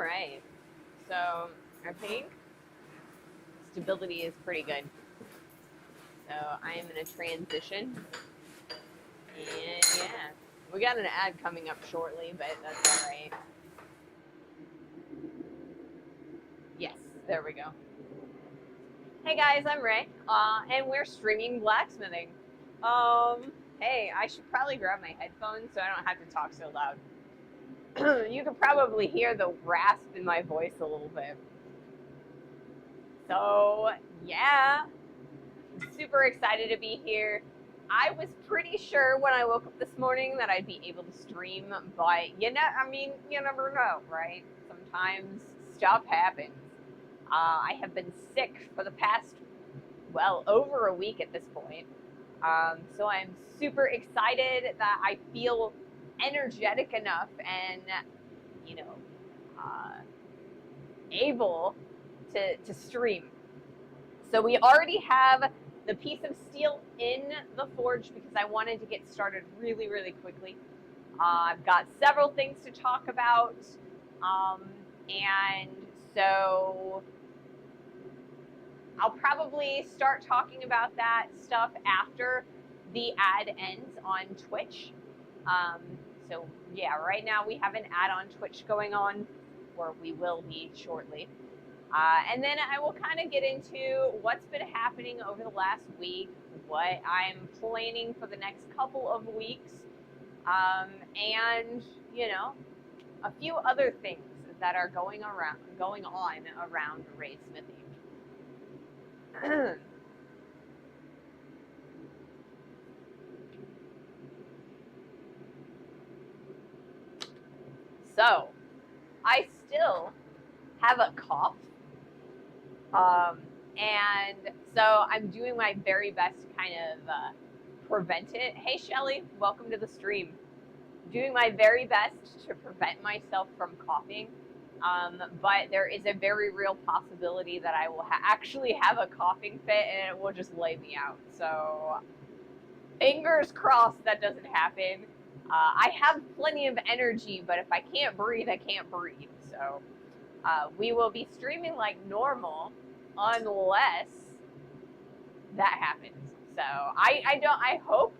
right. So I think stability is pretty good. So I am in a transition. And yeah, we got an ad coming up shortly, but that's all right. Yes, there we go. Hey guys, I'm Ray, and we're streaming blacksmithing. Hey, I should probably grab my headphones so I don't have to talk so loud. You can probably hear the rasp in my voice a little bit. So, yeah, super excited to be here. I was pretty sure when I woke up this morning that I'd be able to stream, but you never know, right? Sometimes stuff happens. I have been sick for the past, well, over a week at this point. So I'm super excited that I feel energetic enough and, you know, uh, able to stream. So we already have the piece of steel in the forge because I wanted to get started really, really quickly. I've got several things to talk about. And so I'll probably start talking about that stuff after the ad ends on Twitch. So yeah, right now we have an ad on Twitch going on, or we will be shortly. And then I will kind of get into what's been happening over the last week, what I'm planning for the next couple of weeks, and a few other things that are going on around Ray Smithy. So, I still have a cough. And so I'm doing my very best to kind of prevent it. Hey, Shelly, welcome to the stream. Doing my very best to prevent myself from coughing. But there is a very real possibility that I will actually have a coughing fit and it will just lay me out. So fingers crossed that doesn't happen. I have plenty of energy, but if I can't breathe, I can't breathe. So we will be streaming like normal unless that happens. So I hope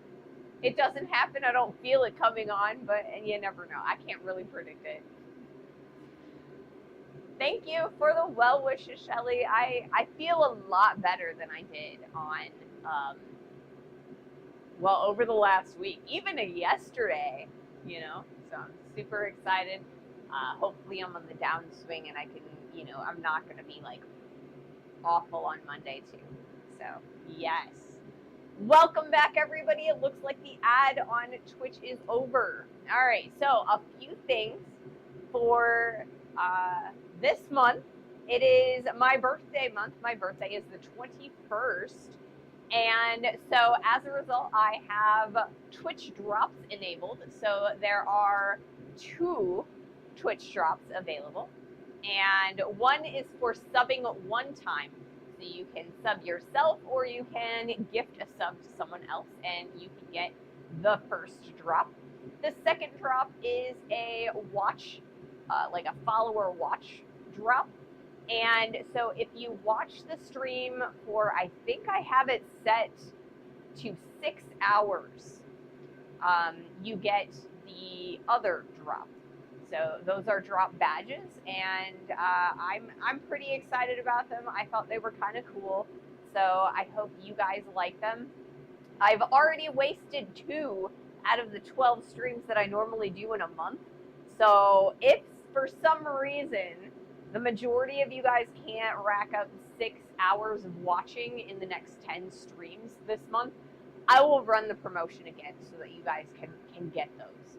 it doesn't happen. I don't feel it coming on, but you never know. I can't really predict it. Thank you for the well wishes, Shelly. I feel a lot better than I did on, over the last week, even yesterday, so I'm super excited. Hopefully I'm on the downswing and I can, I'm not going to be like awful on Monday too. So yes. Welcome back, everybody. It looks like the ad on Twitch is over. All right, so a few things for this month. It is my birthday month. My birthday is the 21st. And so as a result, I have Twitch drops enabled. So there are 2 Twitch drops available. And one is for subbing one time. So you can sub yourself or you can gift a sub to someone else and you can get the first drop. The second drop is a watch, like a follower watch drop. And so if you watch the stream for, I think I have it set to 6 hours, you get the other drop. So those are drop badges, and I'm pretty excited about them. I thought they were kind of cool, so I hope you guys like them. I've already wasted 2 out of the 12 streams that I normally do in a month. So if for some reason the majority of you guys can't rack up 6 hours of watching in the next 10 streams this month, I will run the promotion again so that you guys can get those.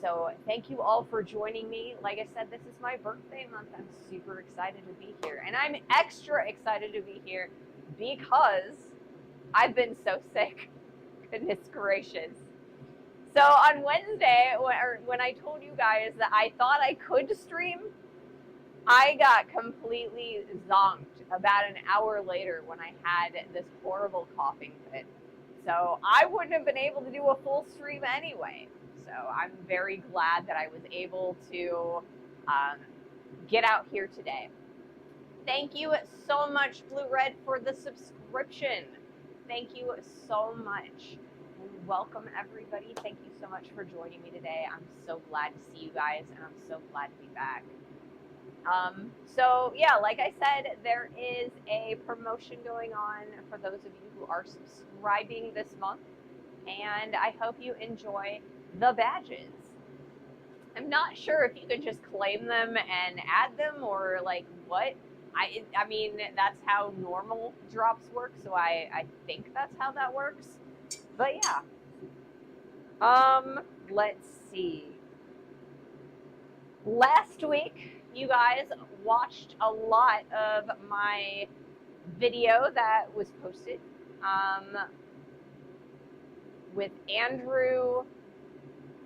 So thank you all for joining me. Like I said, this is my birthday month. I'm super excited to be here. And I'm extra excited to be here because I've been so sick. Goodness gracious. So on Wednesday, when I told you guys that I thought I could stream, I got completely zonked about an hour later when I had this horrible coughing fit. So I wouldn't have been able to do a full stream anyway. So I'm very glad that I was able to get out here today. Thank you so much, Blue Red, for the subscription. Thank you so much. And welcome, everybody. Thank you so much for joining me today. I'm so glad to see you guys, and I'm so glad to be back. So yeah, like I said, there is a promotion going on for those of you who are subscribing this month, and I hope you enjoy the badges. I'm not sure if you could just claim them and add them, or like what. I mean, that's how normal drops work, so I think that's how that works. But yeah. Let's see. Last week, you guys watched a lot of my video that was posted with Andrew.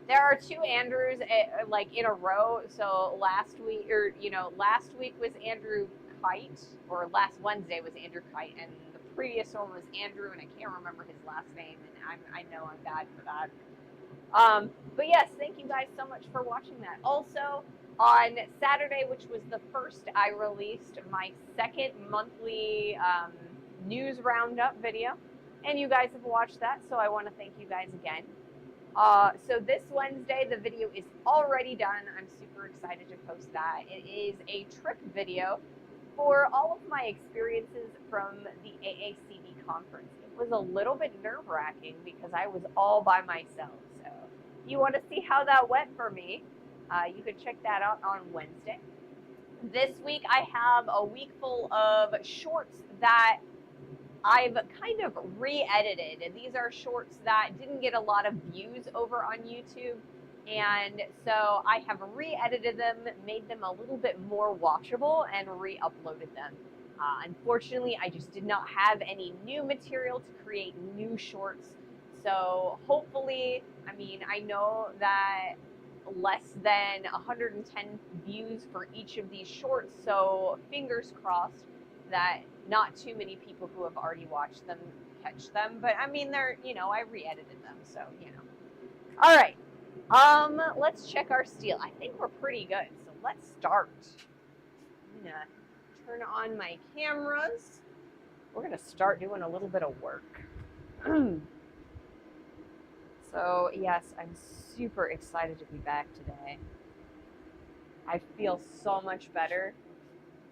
There are two Andrews like in a row. So last week was Andrew Kite, or last Wednesday was Andrew Kite, and the previous one was Andrew, and I can't remember his last name, and I know I'm bad for that. But yes, thank you guys so much for watching that. Also, on Saturday, which was the first, I released my second monthly news roundup video, and you guys have watched that, so I want to thank you guys again. So this Wednesday, the video is already done. I'm super excited to post that. It is a trip video for all of my experiences from the AACD conference. It was a little bit nerve-wracking because I was all by myself. So if you want to see how that went for me, you can check that out on Wednesday. This week, I have a week full of shorts that I've kind of re-edited. These are shorts that didn't get a lot of views over on YouTube, and so I have re-edited them, made them a little bit more watchable, and re-uploaded them. Unfortunately, I just did not have any new material to create new shorts, so hopefully, I mean, I know that less than 110 views for each of these shorts, so fingers crossed that not too many people who have already watched them catch them. But I mean, they're, I re-edited them, so, All right, let's check our steel. I think we're pretty good, so let's start. I'm gonna turn on my cameras. We're gonna start doing a little bit of work. So yes, I'm super excited to be back today. I feel so much better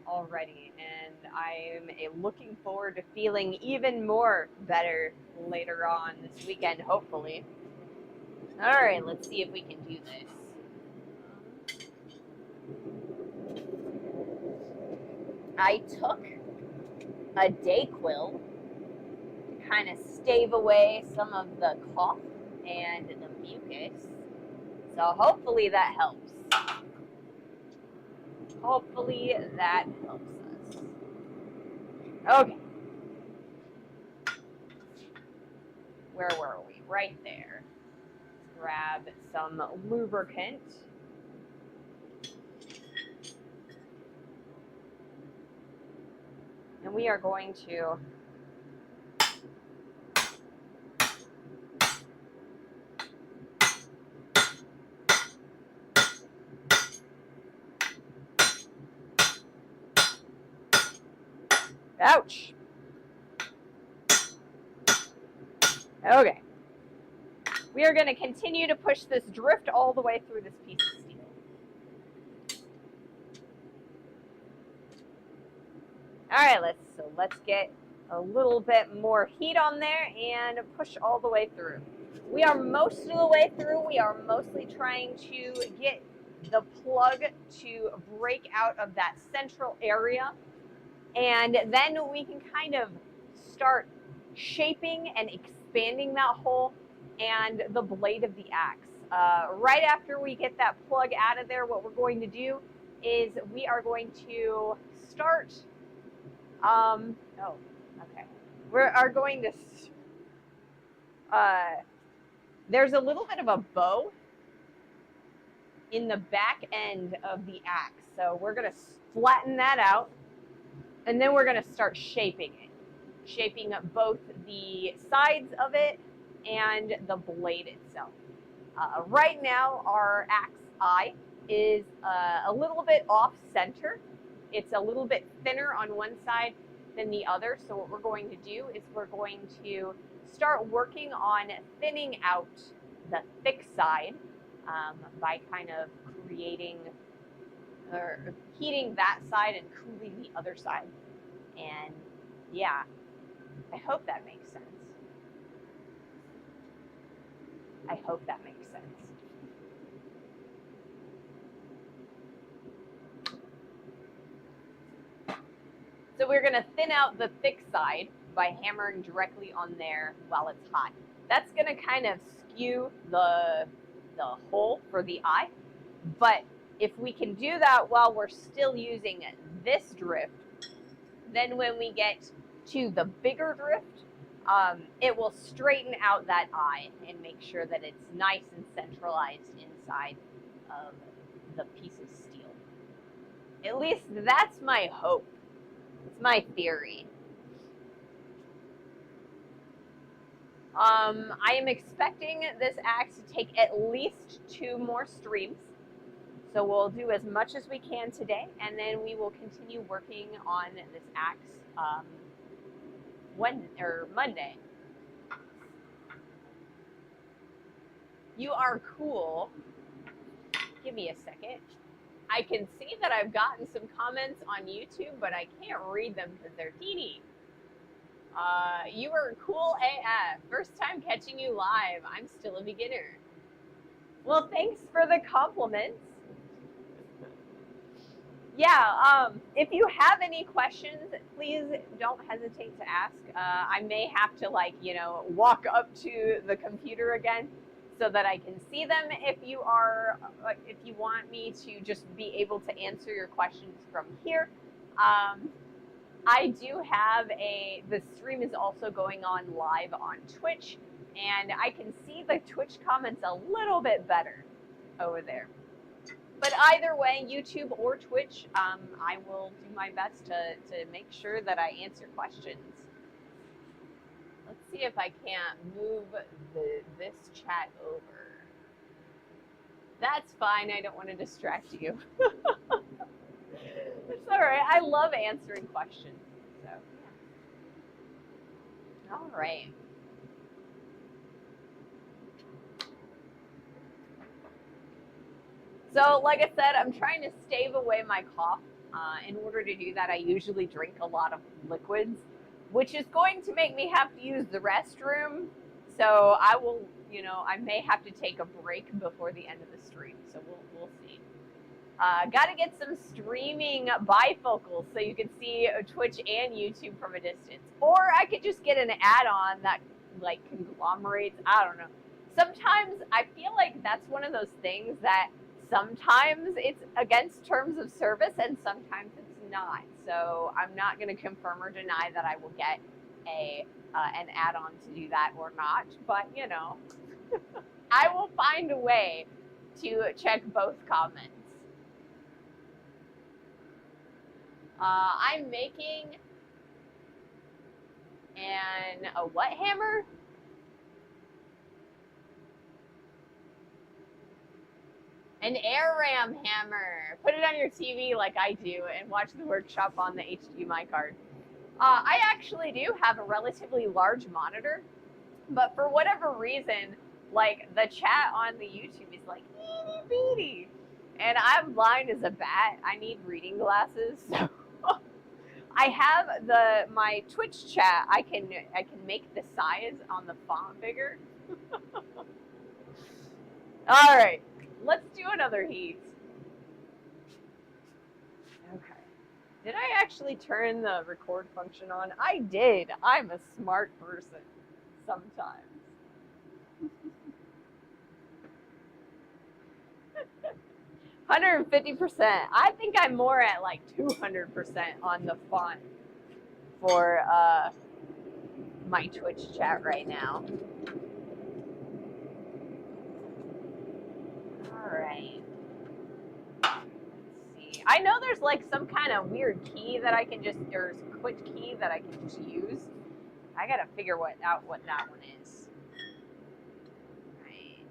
already, and I'm looking forward to feeling even more better later on this weekend, hopefully. All right, let's see if we can do this. I took a Dayquil to kind of stave away some of the cough and the mucus, so hopefully that helps. Hopefully that helps us. Okay. Where were we? Right there. Grab some lubricant. And we are going to ouch. Okay. We are going to continue to push this drift all the way through this piece of steel. All right, let's get a little bit more heat on there and push all the way through. We are most of the way through. We are mostly trying to get the plug to break out of that central area, and then we can kind of start shaping and expanding that hole and the blade of the axe. Right after we get that plug out of there, what we're going to do is we are going to start, we are going to, there's a little bit of a bow in the back end of the axe. So we're going to flatten that out, and then we're going to start shaping it. Shaping up both the sides of it and the blade itself. Right now, our axe eye is a little bit off center. It's a little bit thinner on one side than the other. So what we're going to do is we're going to start working on thinning out the thick side by kind of creating or heating that side and cooling the other side. And yeah, I hope that makes sense. I hope that makes sense. So we're gonna thin out the thick side by hammering directly on there while it's hot. That's gonna kind of skew the hole for the eye, but if we can do that while we're still using this drift, then when we get to the bigger drift, it will straighten out that eye and make sure that it's nice and centralized inside of the piece of steel. At least that's my hope. It's my theory. I am expecting this axe to take at least 2 more streams. So we'll do as much as we can today, and then we will continue working on this axe Monday. You are cool. Give me a second. I can see that I've gotten some comments on YouTube, but I can't read them because they're teeny. You are cool AF. First time catching you live. I'm still a beginner. Well, thanks for the compliments. Yeah, if you have any questions, please don't hesitate to ask. I may have to walk up to the computer again so that I can see them if you want me to just be able to answer your questions from here. I do have the stream is also going on live on Twitch, and I can see the Twitch comments a little bit better over there. But either way, YouTube or Twitch, I will do my best to make sure that I answer questions. Let's see if I can't move this chat over. That's fine. I don't want to distract you. It's all right. I love answering questions. So, yeah. All right. So, like I said, I'm trying to stave away my cough. In order to do that, I usually drink a lot of liquids, which is going to make me have to use the restroom. So I will, I may have to take a break before the end of the stream. So we'll see. Got to get some streaming bifocals so you can see Twitch and YouTube from a distance. Or I could just get an add-on that conglomerates. I don't know. Sometimes I feel like that's one of those things that sometimes it's against terms of service and sometimes it's not. So I'm not going to confirm or deny that I will get an add-on to do that or not. But, I will find a way to check both comments. I'm making a what hammer? An air ram hammer. Put it on your TV like I do and watch the workshop on the HDMI card. I actually do have a relatively large monitor, but for whatever reason, the chat on the YouTube is itty bitty. And I'm blind as a bat. I need reading glasses. So I have my Twitch chat. I can make the size on the font bigger. All right. Let's do another heat. Okay. Did I actually turn the record function on? I did. I'm a smart person sometimes. 150%. I think I'm more at 200% on the font for my Twitch chat right now. All right. Let's see. I know there's some kind of weird key that I can or quit key that I can just use. I gotta figure out what that one is. Right.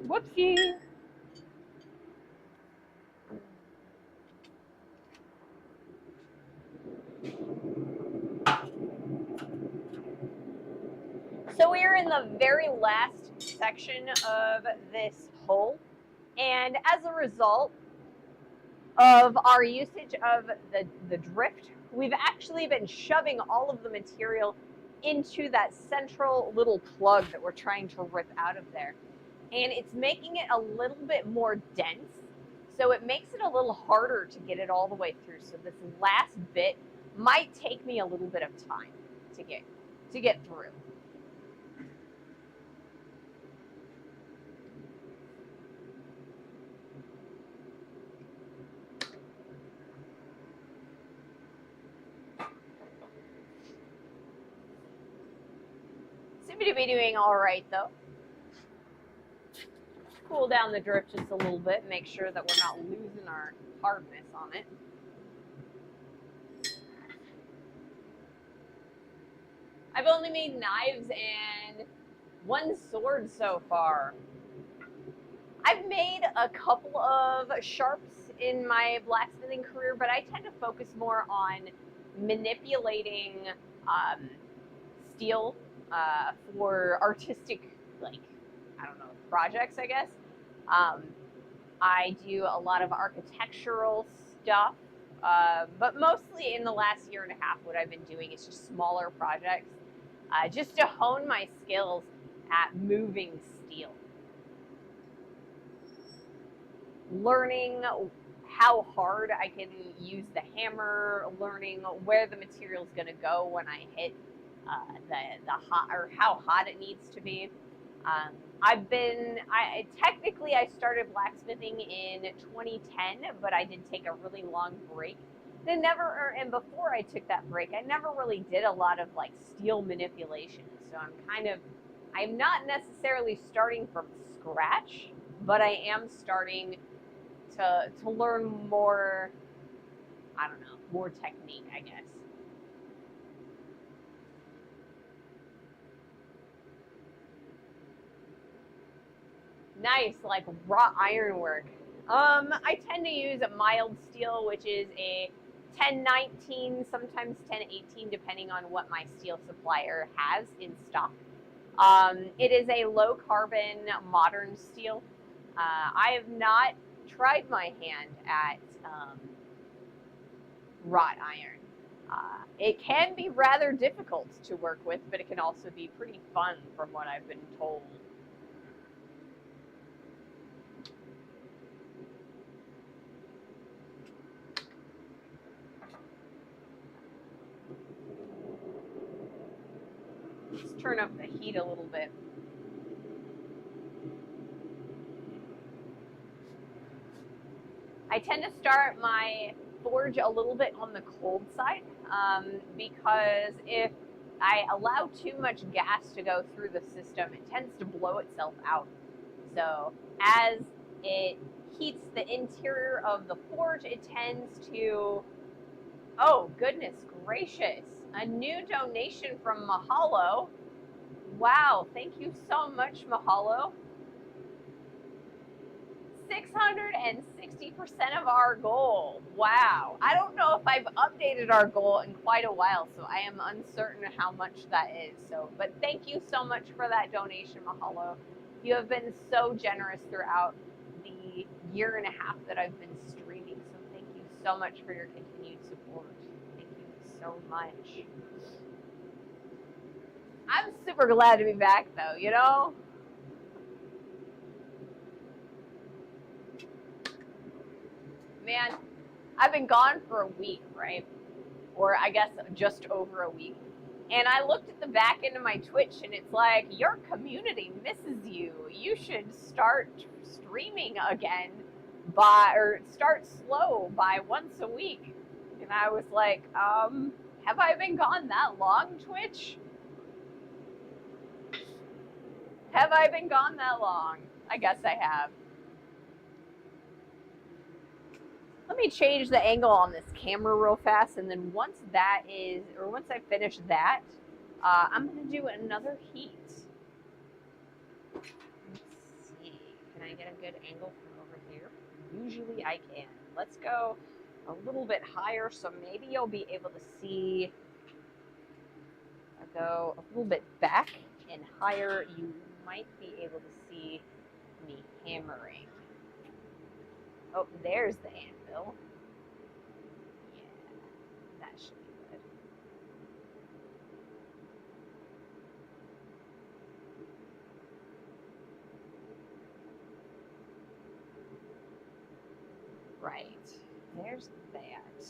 Whoopsie. So we are in the very last section of this hole, and as a result of our usage of the drift, we've actually been shoving all of the material into that central little plug that we're trying to rip out of there. And it's making it a little bit more dense, so it makes it a little harder to get it all the way through. So this last bit might take me a little bit of time to get through. Seem to be doing all right though. Cool down the drift just a little bit, make sure that we're not losing our hardness on it. I've only made knives and one sword so far. I've made a couple of sharps in my blacksmithing career, but I tend to focus more on manipulating steel for artistic, like, I don't know, projects, I guess. I do a lot of architectural stuff, but mostly in the last year and a half, what I've been doing is just smaller projects, just to hone my skills at moving steel. Learning how hard I can use the hammer, learning where the material is going to go when I hit the hot, or how hot it needs to be. Technically I started blacksmithing in 2010, but I did take a really long break. And before I took that break, I never really did a lot of like steel manipulation. So I'm not necessarily starting from scratch, but I am starting to learn more, I don't know, more technique, I guess. Nice, like wrought ironwork. I tend to use a mild steel, which is a 1019, sometimes 1018, depending on what my steel supplier has in stock. It is a low carbon modern steel. I have not tried my hand at wrought iron. It can be rather difficult to work with, but it can also be pretty fun from what I've been told. Let's turn up the heat a little bit. I tend to start my forge a little bit on the cold side, because if I allow too much gas to go through the system, it tends to blow itself out. So as it heats the interior of the forge, it tends to, oh goodness gracious, a new donation from Mahalo. Wow, thank you so much, Mahalo. 660% of our goal. Wow. I don't know if I've updated our goal in quite a while, so I am uncertain how much that is. But thank you so much for that donation, Mahalo. You have been so generous throughout the year and a half that I've been streaming, so thank you so much for your continued support. Thank you so much. I'm super glad to be back, though, you know? Man, I've been gone for a week, right? Or I guess just over a week. And I looked at the back end of my Twitch and it's like, your community misses you. You should start streaming again or start slow by once a week. And I was like, have I been gone that long, Twitch? Have I been gone that long? I guess I have. Let me change the angle on this camera real fast, and then once I finish that, I'm gonna do another heat. Let's see, I get a good angle from over here? Usually I can. Let's go a little bit higher, so maybe you'll be able to see. I'll go a little bit back and higher. You might be able to see me hammering. Oh, there's the anvil. Yeah, that should be good. Right, there's that.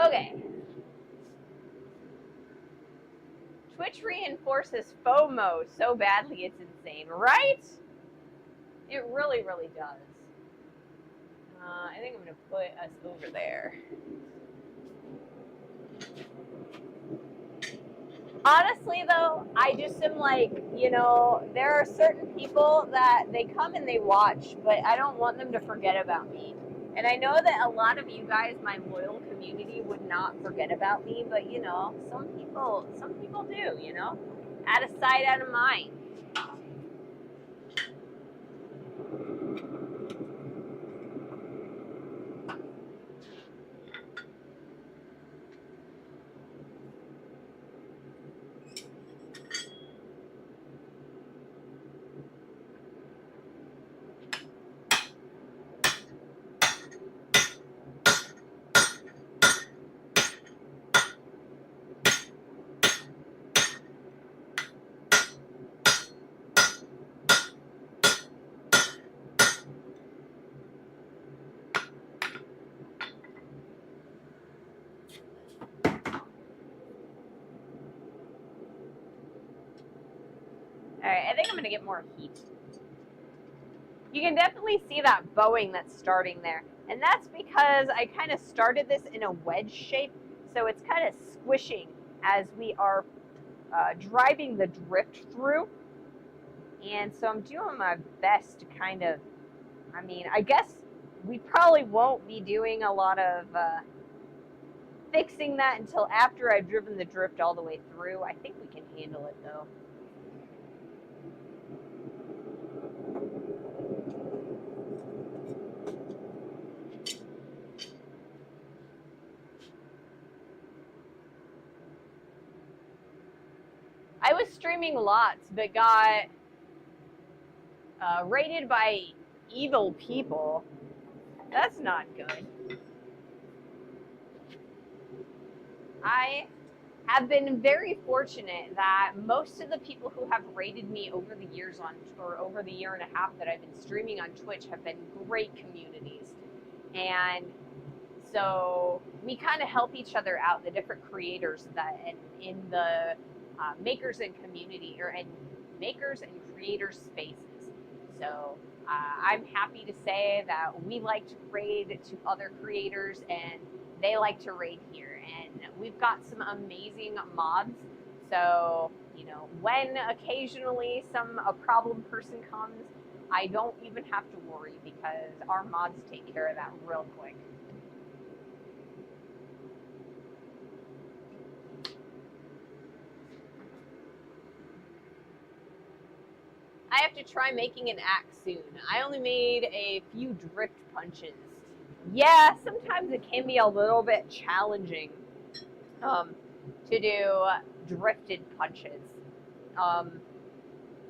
Okay. Twitch reinforces FOMO so badly it's insane, right? It really, really does. I think I'm going to put us over there. Honestly, though, I just am like, you know, there are certain people that they come and they watch, but I don't want them to forget about me. And I know that a lot of you guys, my loyal community, would not forget about me, but you know, some people do, you know, out of sight, out of mind. All right, I think I'm gonna get more heat. You can definitely see that bowing that's starting there. And that's because I kind of started this in a wedge shape. So it's kind of squishing as we are driving the drift through. And so I'm doing my best to kind of, I mean, I guess we probably won't be doing a lot of fixing that until after I've driven the drift all the way through. I think we can handle it though. I was streaming lots, but got raided by evil people. That's not good. I have been very fortunate that most of the people who have raided me over the years over the year and a half that I've been streaming on Twitch have been great communities. And so we kind of help each other out, the different creators that in the makers and community and makers and creators spaces. So I'm happy to say that we like to raid to other creators and they like to raid here. And we've got some amazing mods. So, you know, when occasionally a problem person comes, I don't even have to worry because our mods take care of that real quick. I have to try making an axe soon. I only made a few drift punches. Yeah, sometimes it can be a little bit challenging to do drifted punches.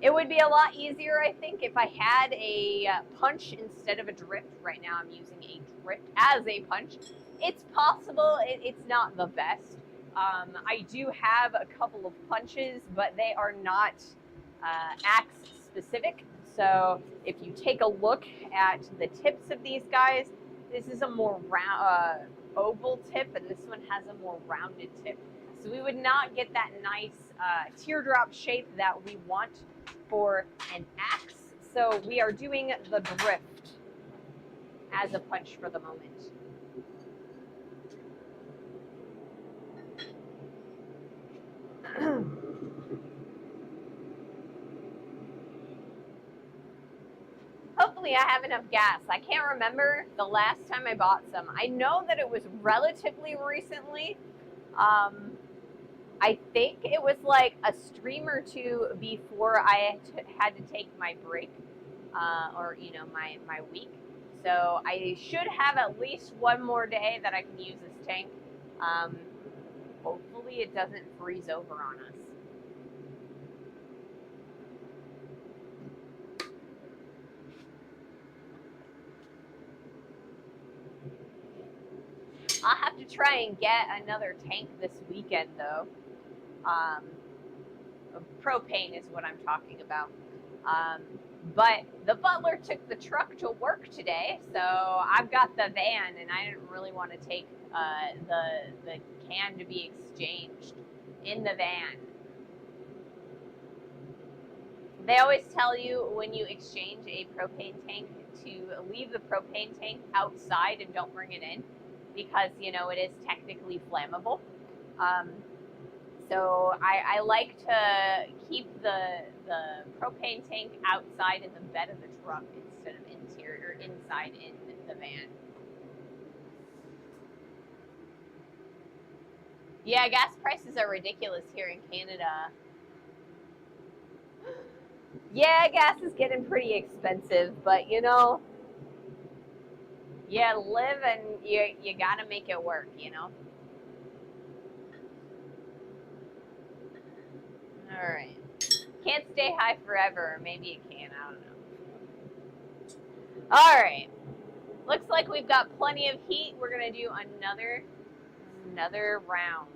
It would be a lot easier, I think, if I had a punch instead of a drift. Right now I'm using a drift as a punch. It's possible. It's not the best. I do have a couple of punches, but they are not axe specific. So if you take a look at the tips of these guys, this is a more round, oval tip, and this one has a more rounded tip. So we would not get that nice teardrop shape that we want for an axe. So we are doing the drift as a punch for the moment. Hopefully I have enough gas. I can't remember the last time I bought some. I know that it was relatively recently. I I think it was like a stream or two before I had to take my break, or you know, my week. So I should have at least one more day that I can use this tank. Hopefully it doesn't freeze over on us. I'll have to try and get another tank this weekend, though. Propane is what I'm talking about. But the butler took the truck to work today, so I've got the van, and I didn't really want to take the can to be exchanged in the van. They always tell you when you exchange a propane tank to leave the propane tank outside and don't bring it in, because, you know, it is technically flammable. So I like to keep the propane tank outside in the bed of the truck instead of inside in the van. Yeah, gas prices are ridiculous here in Canada. Yeah, gas is getting pretty expensive, but you know, you live and you gotta make it work, you know? All right. Can't stay high forever. Maybe it can. I don't know. All right. Looks like we've got plenty of heat. We're gonna do another round.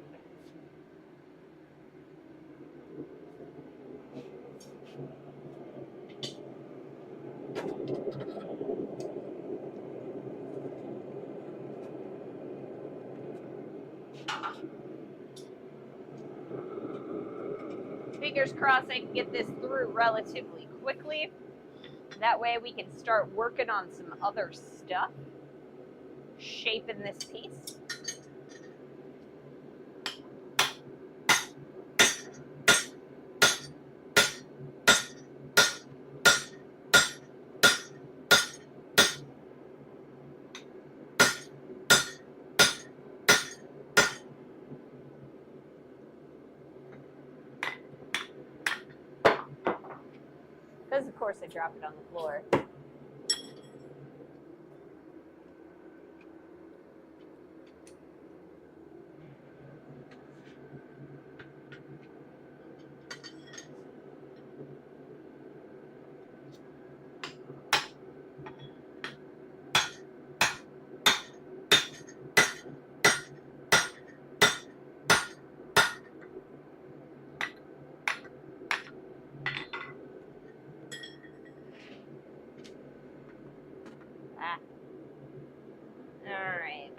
Fingers crossed I can get this through relatively quickly. That way we can start working on some other stuff. Shaping this piece. Because of course I drop it on the floor. Alright.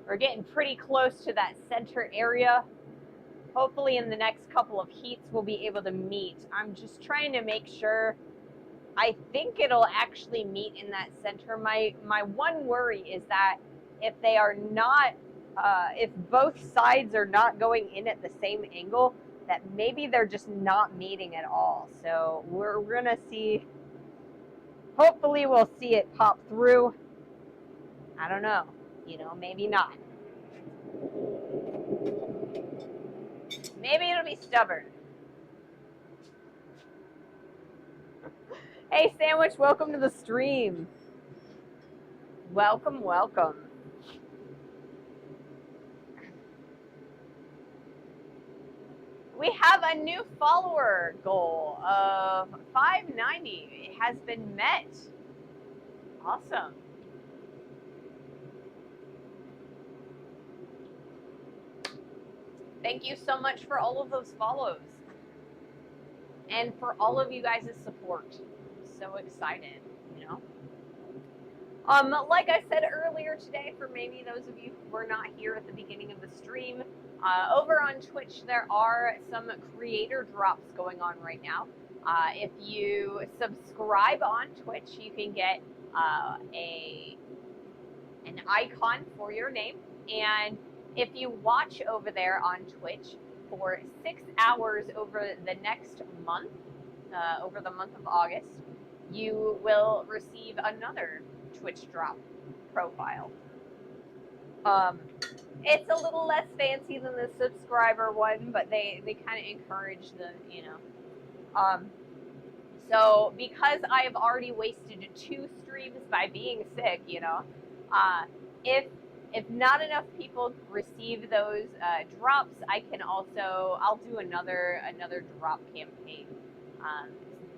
We're getting pretty close to that center area. Hopefully in the next couple of heats we'll be able to meet. I'm just trying to make sure. I think it'll actually meet in that center. My one worry is that if they are not, if both sides are not going in at the same angle, that maybe they're just not meeting at all. So we're gonna see. Hopefully we'll see it pop through. I don't know. You know, maybe not. Maybe it'll be stubborn. Hey, Sandwich, welcome to the stream. Welcome, welcome. We have a new follower goal of 590. It has been met. Awesome. Thank you so much for all of those follows. And for all of you guys' support. I'm so excited, you know. Like I said earlier today, for maybe those of you who were not here at the beginning of the stream, over on Twitch there are some creator drops going on right now. If you subscribe on Twitch, you can get an icon for your name, and if you watch over there on Twitch for 6 hours over the next month, over the month of August, you will receive another Twitch drop profile. It's a little less fancy than the subscriber one, but they kind of encourage the, you know. So because I've already wasted 2 streams by being sick, you know, if not enough people receive those drops, I'll do another drop campaign.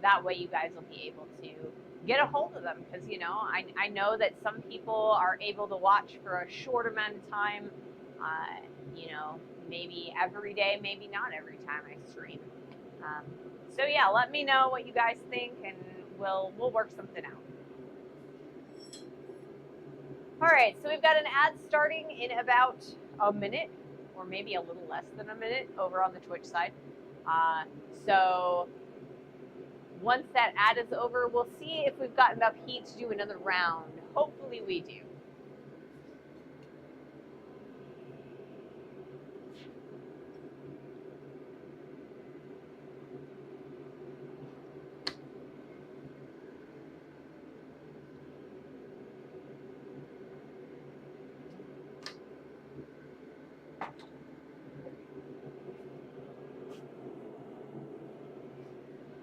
That way you guys will be able to get a hold of them, because, you know, I know that some people are able to watch for a short amount of time, you know, maybe every day, maybe not every time I stream. So yeah, let me know what you guys think, and we'll work something out. All right, so we've got an ad starting in about a minute, or maybe a little less than a minute, over on the Twitch side. So once that ad is over, we'll see if we've got enough heat to do another round. Hopefully we do.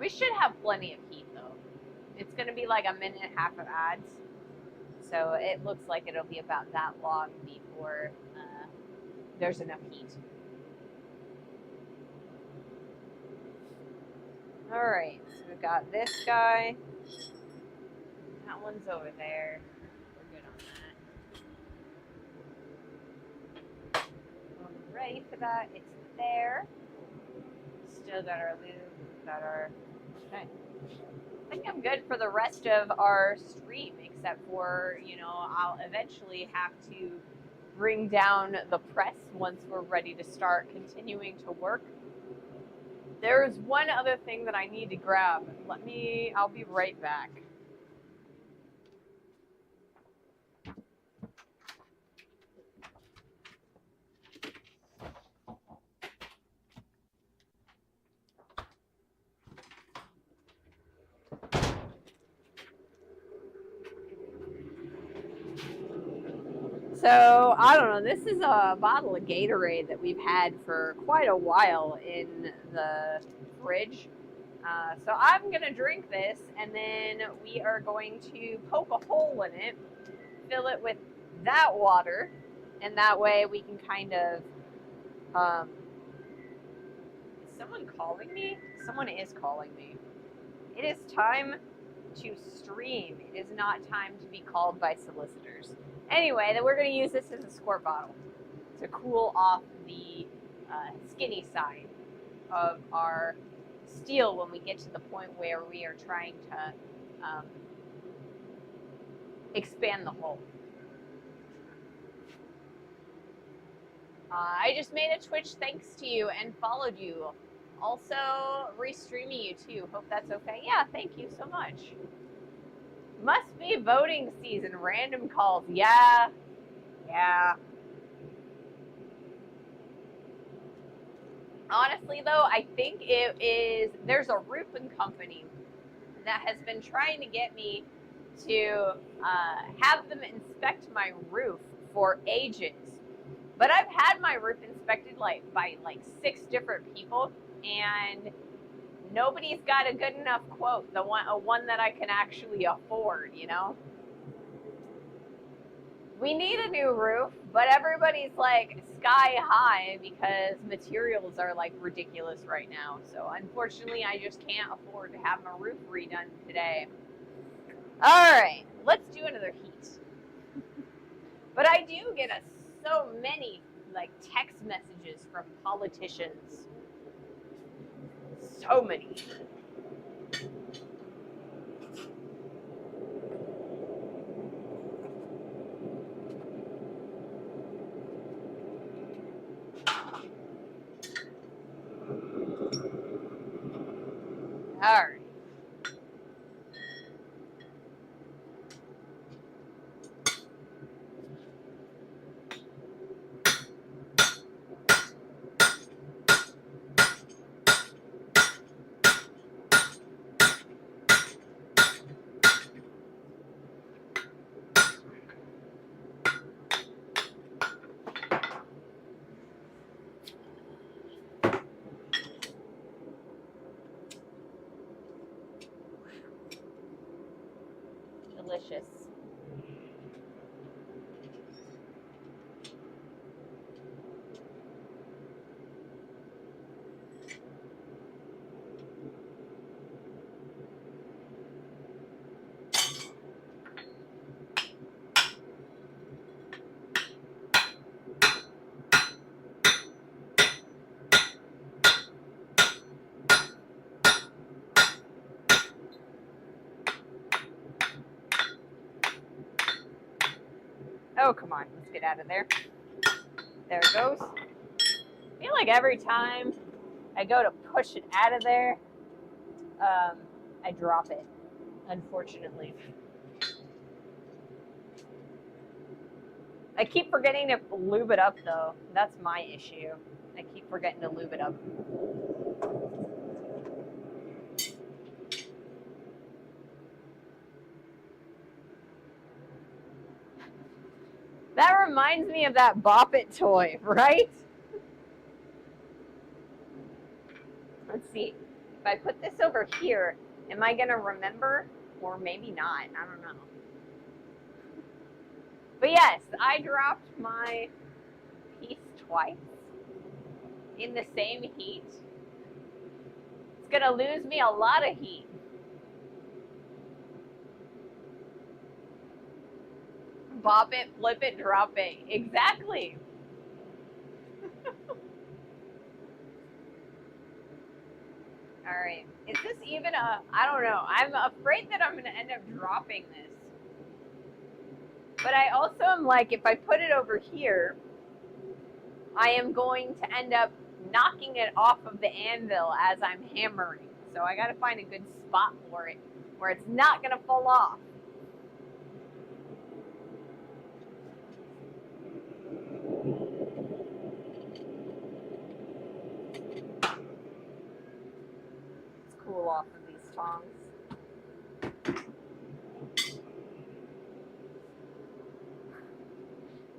We should have plenty of heat, though. It's going to be like a minute and a half of ads, so it looks like it'll be about that long before there's enough heat. All right, so we've got this guy. That one's over there. We're good on that. When we're ready for that, it's there. Still got our lube. Got our. Okay. I think I'm good for the rest of our stream, except for, you know, I'll eventually have to bring down the press once we're ready to start continuing to work. There's one other thing that I need to grab. I'll be right back. So, I don't know, this is a bottle of Gatorade that we've had for quite a while in the fridge. So I'm going to drink this, and then we are going to poke a hole in it, fill it with that water, and that way we can kind of... is someone calling me? Someone is calling me. It is time to stream. It is not time to be called by solicitors. Anyway, then we're going to use this as a squirt bottle to cool off the skinny side of our steel when we get to the point where we are trying to expand the hole. I just made a Twitch thanks to you and followed you. Also, restreaming you too. Hope that's okay. Yeah, thank you so much. Must be voting season. Random calls. Yeah. Honestly, though, I think there's a roofing company that has been trying to get me to have them inspect my roof for ages. But I've had my roof inspected by 6 different people, and nobody's got a good enough quote, one that I can actually afford, you know? We need a new roof, but everybody's like sky high because materials are like ridiculous right now. So unfortunately, I just can't afford to have my roof redone today. All right, let's do another heat. But I do get so many text messages from politicians. So many. All right. delicious. Oh, come on. Let's get out of there. There it goes. I feel like every time I go to push it out of there, I drop it, unfortunately. I keep forgetting to lube it up, though. That's my issue. I keep forgetting to lube it up. That reminds me of that Bop It toy, right? Let's see. If I put this over here, am I going to remember? Or maybe not. I don't know. But yes, I dropped my piece twice in the same heat. It's going to lose me a lot of heat. Bop it, flip it, drop it. Exactly. All right. Is this even a, I don't know. I'm afraid that I'm going to end up dropping this. But I also am like, if I put it over here, I am going to end up knocking it off of the anvil as I'm hammering. So I got to find a good spot for it where it's not going to fall off. Let's cool off of these tongs.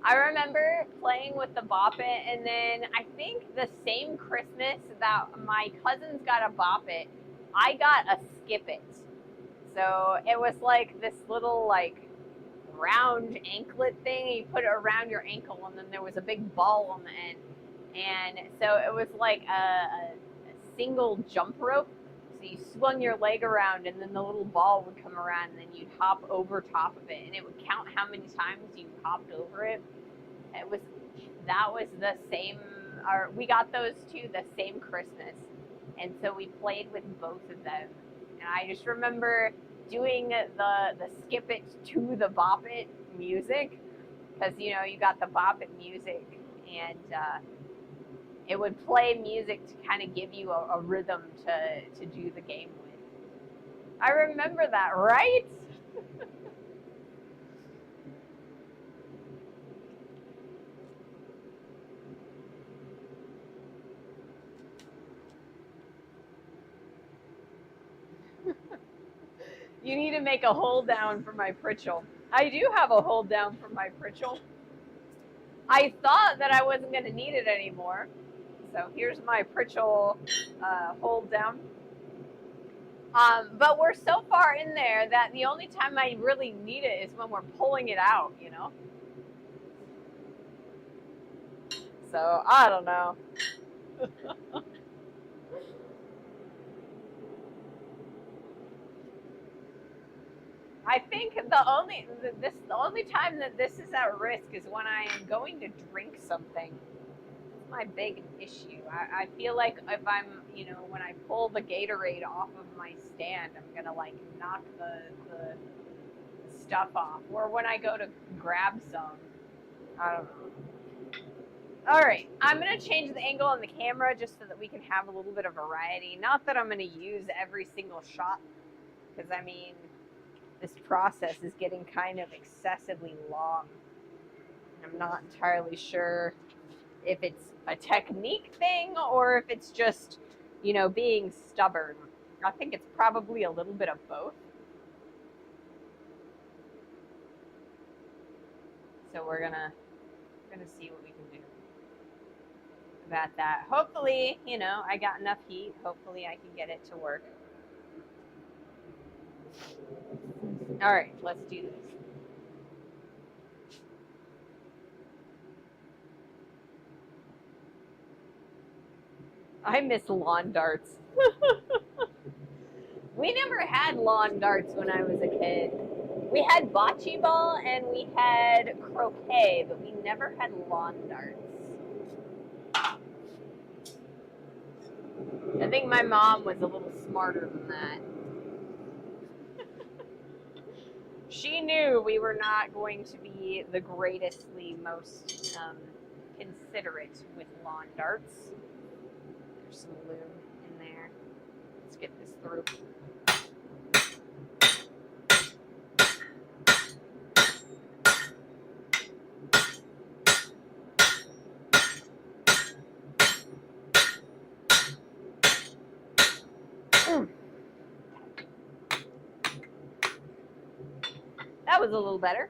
I remember playing with the Bop It, and then I think the same Christmas that my cousins got a Bop It, I got a Skip It. So it was like this little like round anklet thing. You put it around your ankle, and then there was a big ball on the end. And so it was like a single jump rope. So you swung your leg around, and then the little ball would come around, and then you'd hop over top of it, and it would count how many times you hopped over it. That was the same, or we got those two the same Christmas, and so we played with both of them. And I just remember doing the Skip It to the Bop It music, because you know you got the Bop It music, and it would play music to kind of give you a rhythm to do the game with. I remember that, right? You need to make a hold down for my Pritchell. I do have a hold down for my Pritchell. I thought that I wasn't going to need it anymore. So here's my Pritchell hold down. But we're so far in there that the only time I really need it is when we're pulling it out, you know? So I don't know. I think the only time that this is at risk is when I am going to drink something. That's my big issue. I feel like if I'm, you know, when I pull the Gatorade off of my stand, I'm gonna like knock the stuff off. Or when I go to grab some, I don't know. All right, I'm gonna change the angle on the camera just so that we can have a little bit of variety. Not that I'm gonna use every single shot, because I mean, this process is getting kind of excessively long. I'm not entirely sure if it's a technique thing or if it's just, you know, being stubborn. I think it's probably a little bit of both. So we're gonna see what we can do about that. Hopefully, you know, I got enough heat. Hopefully I can get it to work. All right, let's do this. I miss lawn darts. We never had lawn darts when I was a kid. We had bocce ball and we had croquet, but we never had lawn darts. I think my mom was a little smarter than that. She knew we were not going to be the greatestly most considerate with lawn darts. There's some lube in there. Let's get this through. That was a little better.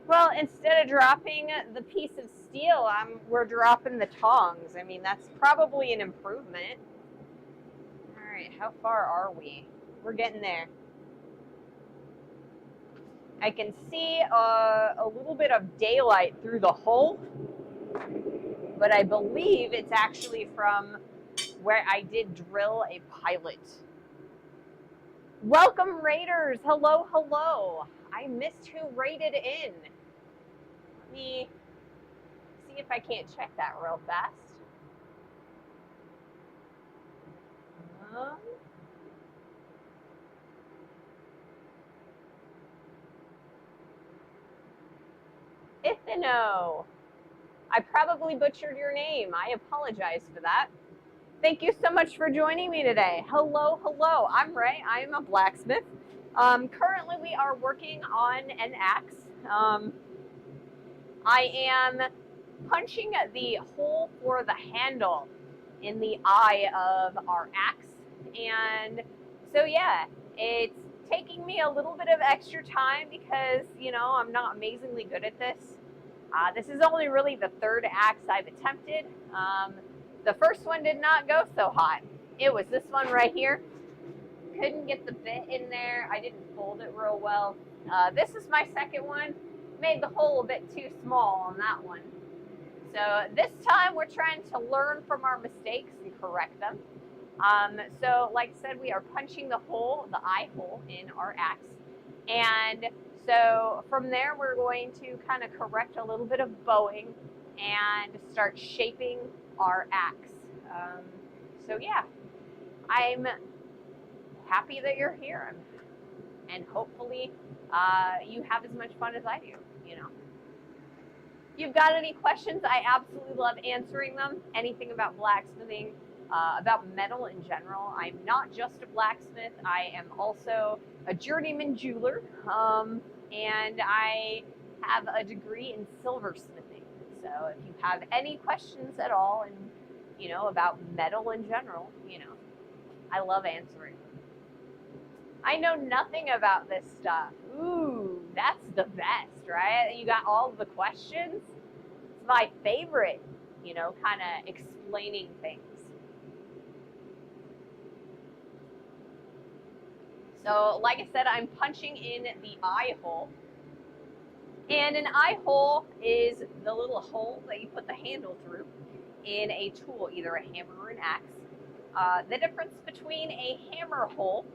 Well, instead of dropping the piece of steel, we're dropping the tongs. I mean, that's probably an improvement. All right, how far are we? We're getting there. I can see a little bit of daylight through the hole, but I believe it's actually from where I did drill a pilot. Welcome, Raiders. Hello, hello. I missed who raided in. Let me see if I can't check that real fast. Ithino. I probably butchered your name. I apologize for that. Thank you so much for joining me today. Hello, hello. I'm Ray. I am a blacksmith. Currently, we are working on an axe. I am punching the hole for the handle in the eye of our axe. And so, yeah, it's taking me a little bit of extra time because, you know, I'm not amazingly good at this. This is only really the third axe I've attempted. The first one did not go so hot. It was this one right here. Couldn't get the bit in there. I didn't fold it real well. This is my second one. Made the hole a bit too small on that one. So this time we're trying to learn from our mistakes and correct them. So like I said, we are punching the hole, the eye hole in our axe. And so from there, we're going to kind of correct a little bit of bowing and start shaping our axe. So yeah, I'm happy that you're here. And hopefully you have as much fun as I do, you know. If you've got any questions, I absolutely love answering them. Anything about blacksmithing, about metal in general. I'm not just a blacksmith. I am also a journeyman jeweler, and I have a degree in silversmithing. So if you have any questions at all, and you know, about metal in general, you know, I love answering. I know nothing about this stuff. Ooh, that's the best, right? You got all the questions. It's my favorite, you know, kind of explaining things. So, like I said, I'm punching in the eye hole. And an eye hole is the little hole that you put the handle through in a tool, either a hammer or an axe. The difference between a hammer hole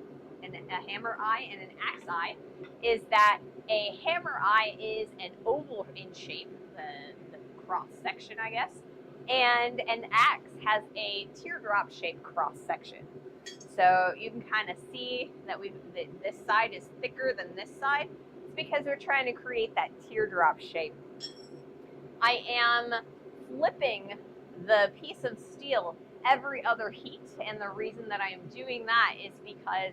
and a hammer eye and an axe eye is that a hammer eye is an oval in shape, the cross section, I guess, and an axe has a teardrop shaped cross section. So you can kind of see that this side is thicker than this side. It's because we're trying to create that teardrop shape. I am flipping the piece of steel every other heat, and the reason that I am doing that is because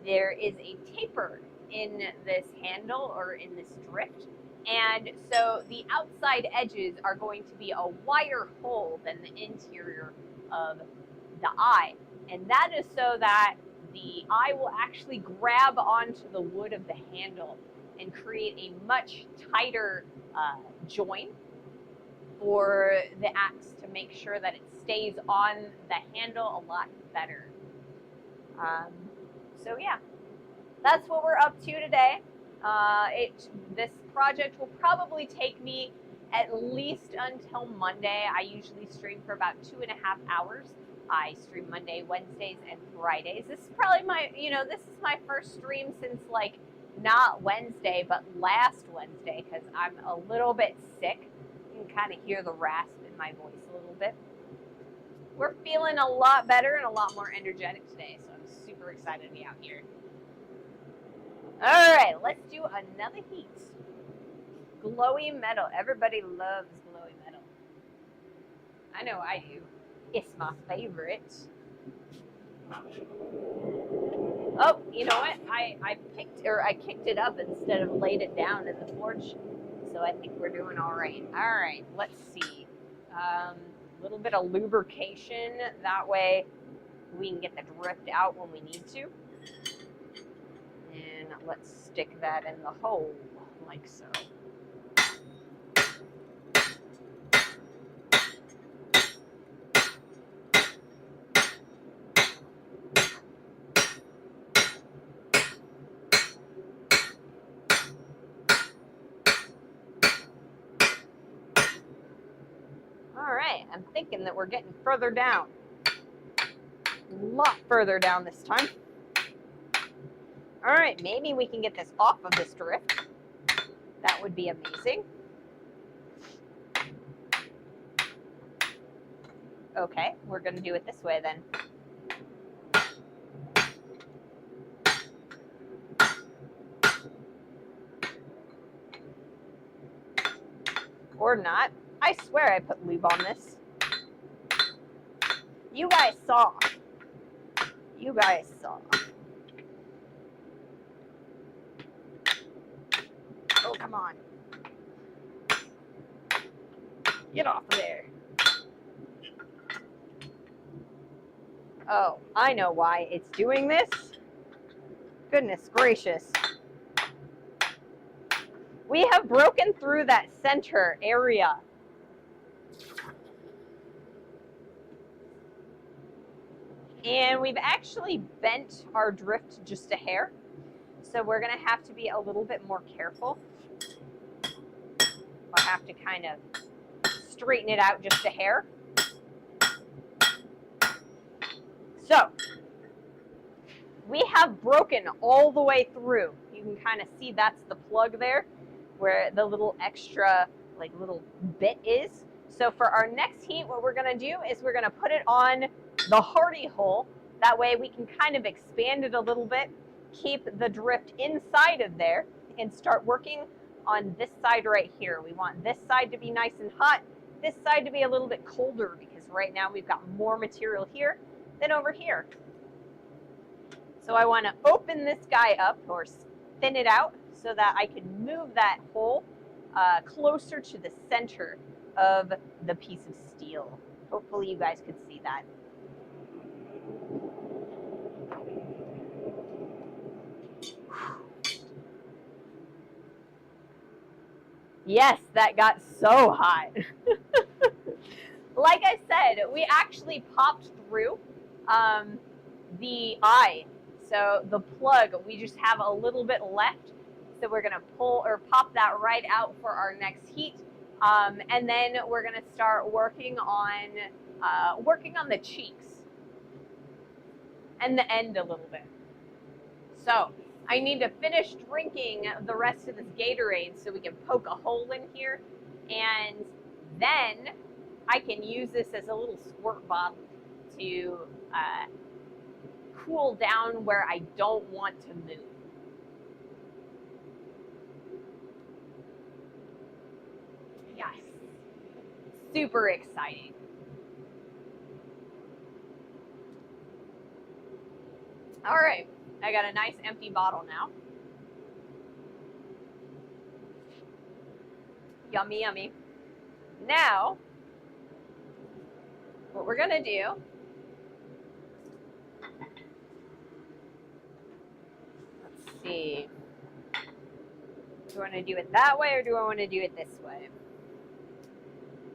there is a taper in this handle or in this drift. And so the outside edges are going to be a wider hole than the interior of the eye. And that is so that the eye will actually grab onto the wood of the handle and create a much tighter joint for the axe to make sure that it stays on the handle a lot better. So yeah, that's what we're up to today. This project will probably take me at least until Monday. I usually stream for about 2.5 hours. I stream Monday, Wednesdays, and Fridays. This is probably this is my first stream since like not Wednesday, but last Wednesday, because I'm a little bit sick. You can kind of hear the rasp in my voice a little bit. We're feeling a lot better and a lot more energetic today, so I'm super excited to be out here. All right, let's do another heat. Glowy metal. Everybody loves glowy metal. I know I do. It's my favorite. Oh, you know what? I kicked it up instead of laid it down in the forge. So I think we're doing all right. All right, let's see. A little bit of lubrication. That way we can get the drift out when we need to. And let's stick that in the hole like so. All right, I'm thinking that we're getting further down. A lot further down this time. All right, maybe we can get this off of this drift. That would be amazing. Okay, we're going to do it this way then. Or not. I swear I put lube on this. You guys saw. You guys saw. Oh, come on. Get off of there. Oh, I know why it's doing this. Goodness gracious. We have broken through that center area. And we've actually bent our drift just a hair. So we're going to have to be a little bit more careful. I'll have to kind of straighten it out just a hair. So we have broken all the way through. You can kind of see that's the plug there where the little extra little bit is. So for our next heat, what we're going to do is we're going to put it on the hardy hole. That way we can kind of expand it a little bit, keep the drift inside of there, and start working on this side right here. We want this side to be nice and hot, this side to be a little bit colder, because right now we've got more material here than over here. So I want to open this guy up or thin it out so that I can move that hole closer to the center of the piece of steel. Hopefully you guys could see that. Yes, that got so hot. Like I said, we actually popped through the eye. So the plug, we just have a little bit left. So we're going to pull or pop that right out for our next heat. And then we're going to start working on the cheeks and the end a little bit. So I need to finish drinking the rest of this Gatorade so we can poke a hole in here. And then I can use this as a little squirt bottle to cool down where I don't want to move. Yes, super exciting. All right, I got a nice empty bottle now. Yummy, yummy. Now, what we're gonna do, let's see. Do I want to do it that way or do I want to do it this way?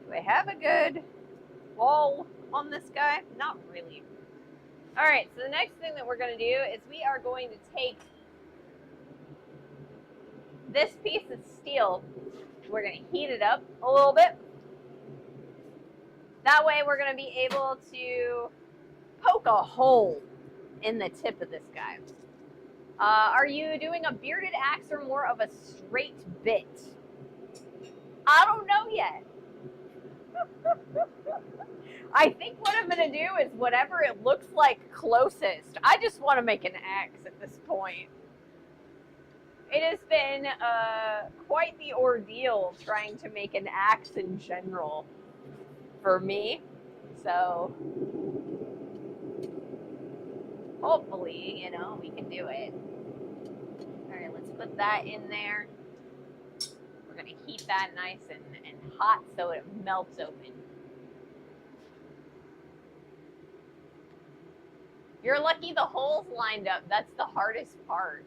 Do I have a good wall on this guy? Not really. All right, so the next thing that we're going to do is we are going to take this piece of steel. We're going to heat it up a little bit. That way we're going to be able to poke a hole in the tip of this guy. Are you doing a bearded axe or more of a straight bit? I don't know yet. I think what I'm going to do is whatever it looks like closest. I just want to make an axe at this point. It has been quite the ordeal trying to make an axe in general for me. So hopefully, you know, we can do it. All right, let's put that in there. We're going to heat that nice and hot so it melts open. You're lucky the holes lined up. That's the hardest part.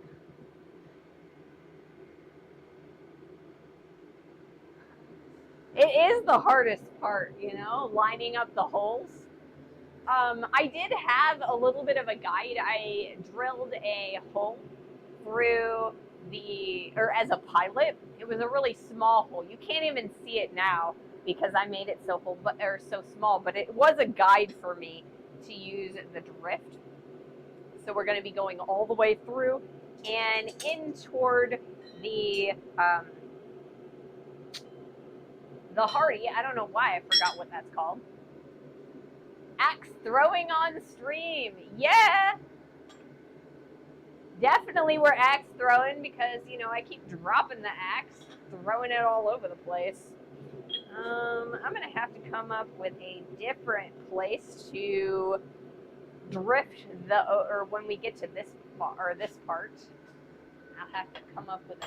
It is the hardest part, you know, lining up the holes. I did have a little bit of a guide. I drilled a hole through or as a pilot. It was a really small hole. You can't even see it now because I made it so small, but it was a guide for me to use the drift. So we're going to be going all the way through and in toward the hardy. I don't know why I forgot what that's called. Axe throwing on stream. Yeah. Definitely we're axe throwing because, you know, I keep dropping the axe, throwing it all over the place. I'm going to have to come up with a different place to drift or when we get to this part, I'll have to come up with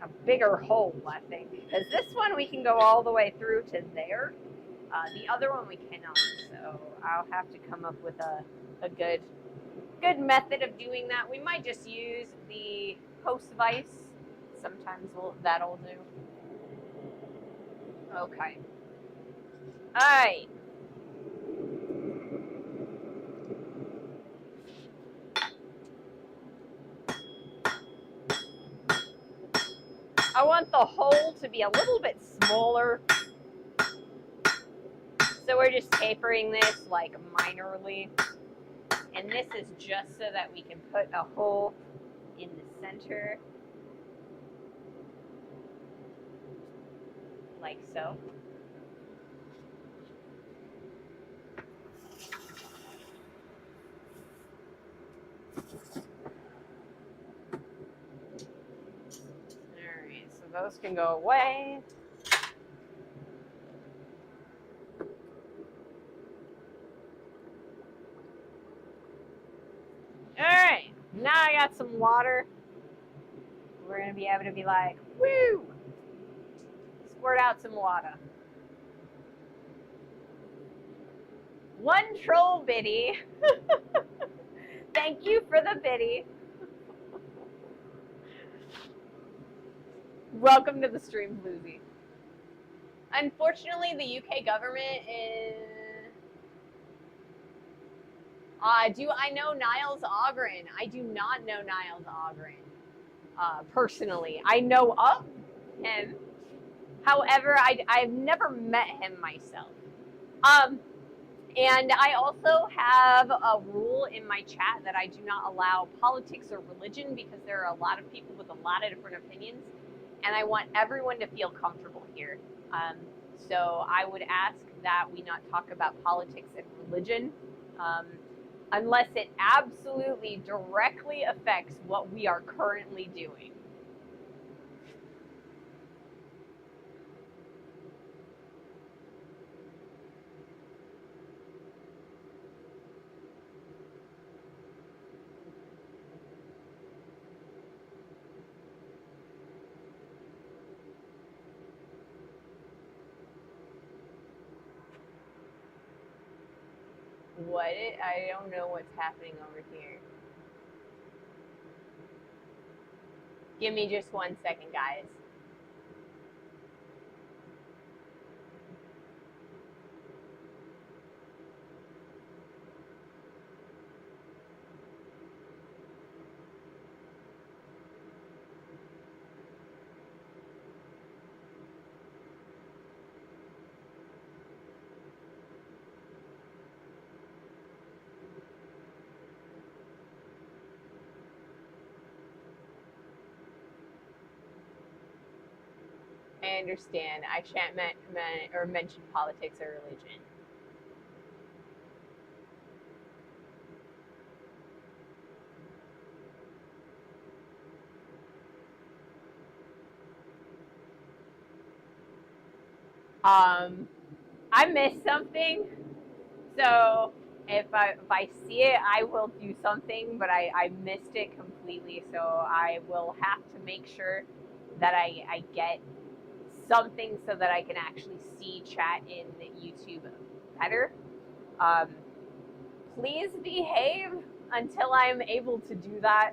a bigger hole, I think. Because this one we can go all the way through to there. The other one we cannot. So I'll have to come up with a good method of doing that. We might just use the post vise. Sometimes that'll do. Okay. All right. I want the hole to be a little bit smaller. So we're just tapering this like minorly. And this is just so that we can put a hole in the center. Like so. Alright, so those can go away. Alright, now I got some water. We're going to be able to be like, woo! Squirt out some water. One troll biddy. Thank you for the biddy. Welcome to the stream, Bluesy. Unfortunately, the UK government is... do I know Niles Ogren? I do not know Niles Ogren. Personally, I know of him. However, I've never met him myself. And I also have a rule in my chat that I do not allow politics or religion because there are a lot of people with a lot of different opinions, and I want everyone to feel comfortable here. So I would ask that we not talk about politics and religion unless it absolutely directly affects what we are currently doing. What? I don't know what's happening over here. Give me just 1 second, guys. I understand. I shan't mention politics or religion. I missed something, so if I see it, I will do something, but I missed it completely, so I will have to make sure that I get something so that I can actually see chat in YouTube better. Please behave until I'm able to do that.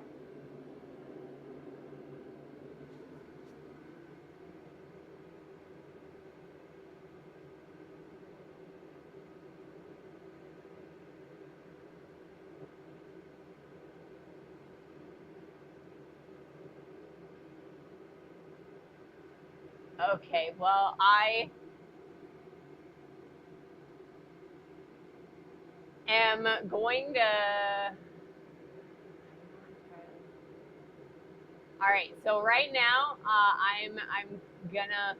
Okay, well, I am going to. All right, so right now, I'm gonna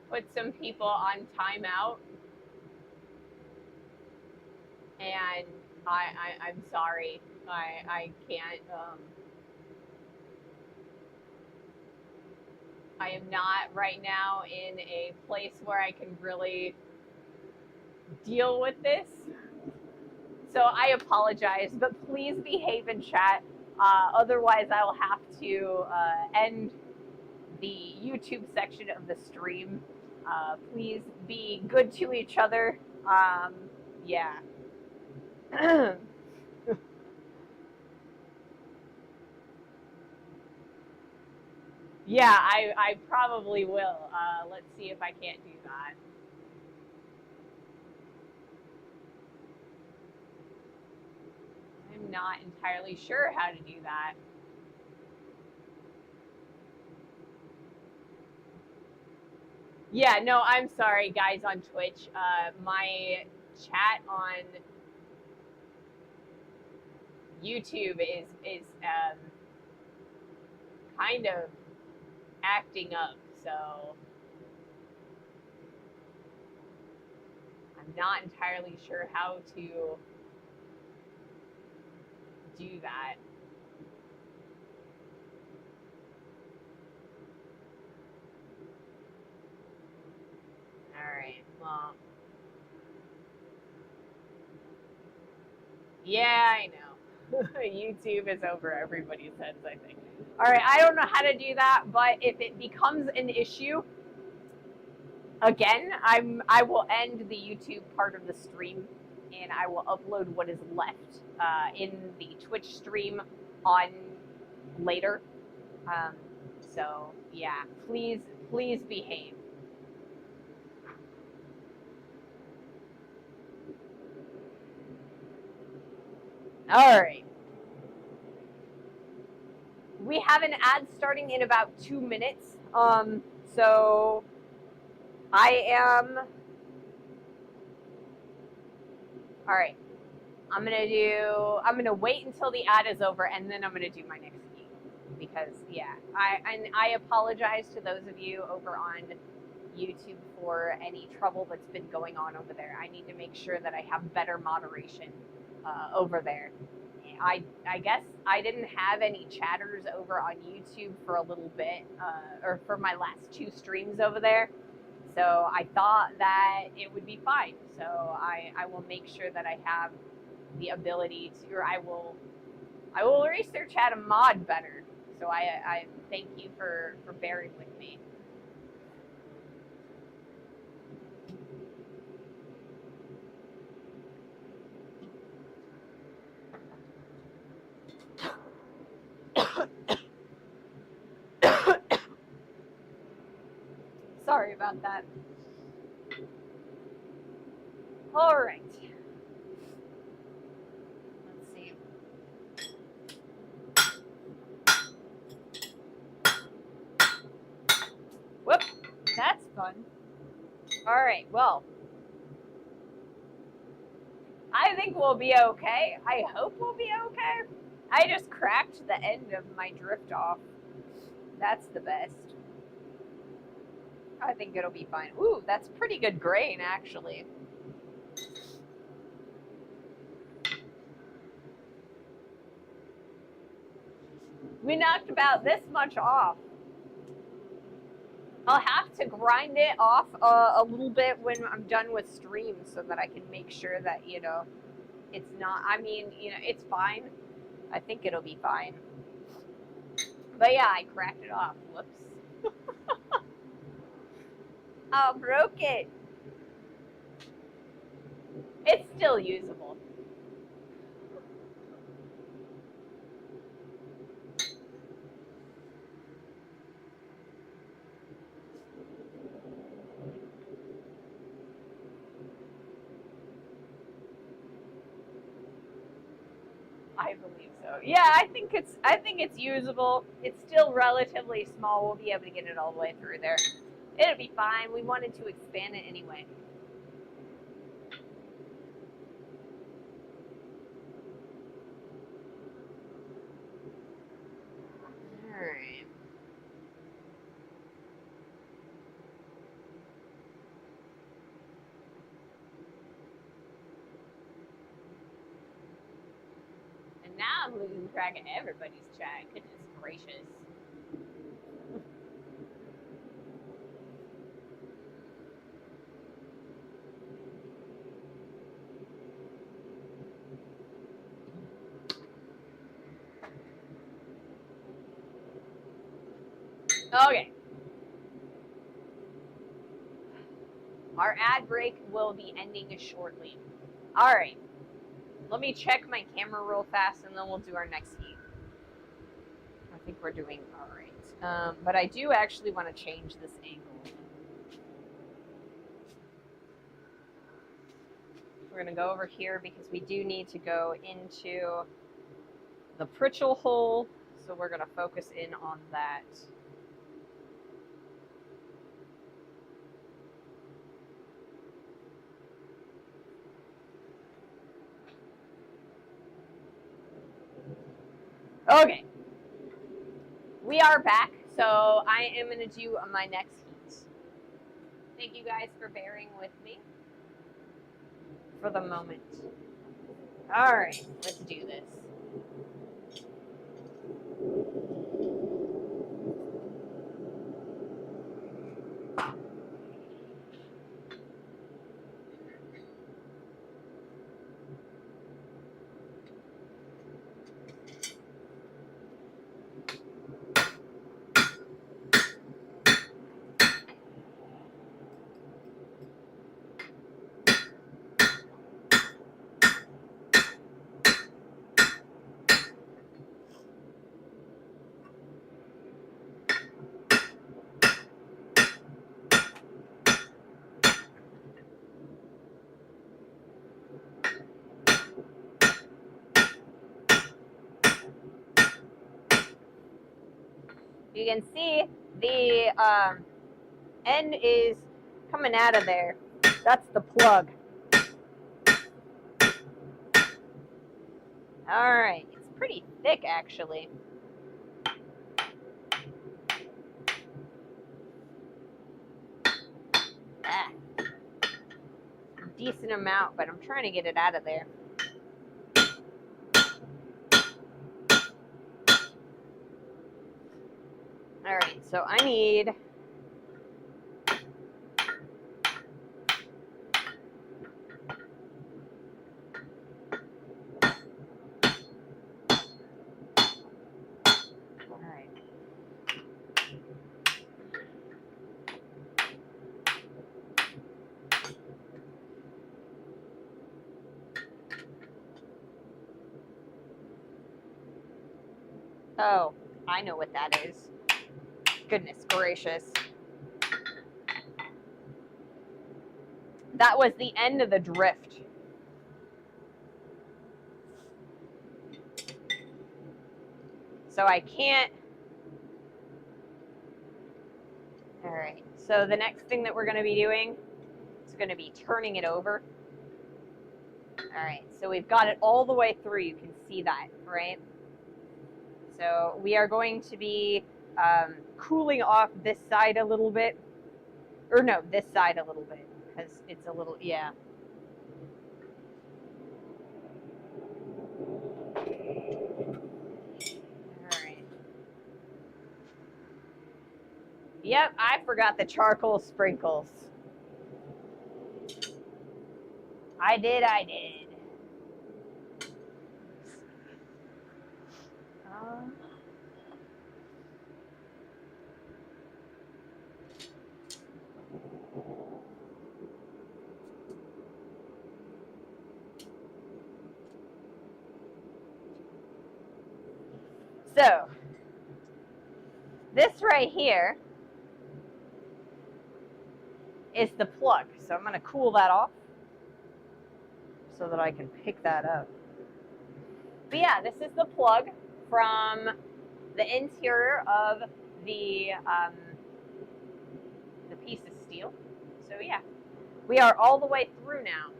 put some people on timeout, and I'm sorry, I can't. I am not right now in a place where I can really deal with this. So I apologize, but please behave in chat. Otherwise, I will have to end the YouTube section of the stream. Please be good to each other. Yeah. Yeah, I probably will. Let's see if I can't do that. I'm not entirely sure how to do that. Yeah, no, I'm sorry, guys on Twitch. My chat on YouTube is kind of acting up, so I'm not entirely sure how to do that. All right, well, yeah, I know. YouTube is over everybody's heads, I think. All right, I don't know how to do that, but if it becomes an issue, again, I will end the YouTube part of the stream, and I will upload what is left in the Twitch stream on later. So yeah, please behave. All right. We have an ad starting in about 2 minutes. So I am. All right. I'm gonna wait until the ad is over, and then I'm gonna do my next game, because yeah, I apologize to those of you over on YouTube for any trouble that's been going on over there. I need to make sure that I have better moderation over there. I guess I didn't have any chatters over on YouTube for a little bit, or for my last 2 streams over there. So I thought that it would be fine. So I will make sure that I have the ability to, or I will research how to mod better. So I thank you for bearing with me. Sorry about that. All right. Let's see. Whoop. That's fun. All right. Well, I think we'll be okay. I hope we'll be okay. I just cracked the end of my drift off. That's the best. I think it'll be fine. Ooh, that's pretty good grain, actually. We knocked about this much off. I'll have to grind it off a little bit when I'm done with stream so that I can make sure that, you know, it's not, I mean, you know, it's fine. I think it'll be fine. But yeah, I cracked it off. Whoops. Oh, broke it. It's still usable. I believe so. Yeah, I think it's usable. It's still relatively small. We'll be able to get it all the way through there. It'll be fine. We wanted to expand it anyway. All right. And now I'm losing track of everybody's chat. Goodness gracious. Okay. Our ad break will be ending shortly. All right. Let me check my camera real fast, and then we'll do our next heat. I think we're doing all right. But I do actually want to change this angle. We're going to go over here because we do need to go into the Pritchell hole. So we're going to focus in on that. Okay. We are back. So I am going to do my next heat. Thank you guys for bearing with me for the moment. All right, let's do this. You can see the end is coming out of there. That's the plug. All right, it's pretty thick actually. Ah. Decent amount, but I'm trying to get it out of there. All right, so I need Oh, I know what that is. Goodness gracious. That was the end of the drift. So I can't. All right. So the next thing that we're going to be doing is going to be turning it over. All right. So we've got it all the way through. You can see that, right? So we are going to be cooling off this side a little bit. Or no, this side a little bit. Because it's a little, yeah. Yep, I forgot the charcoal sprinkles. I did. So, this right here is the plug. So I'm going to cool that off so that I can pick that up. But yeah, this is the plug from the interior of the piece of steel. So yeah, we are all the way through now.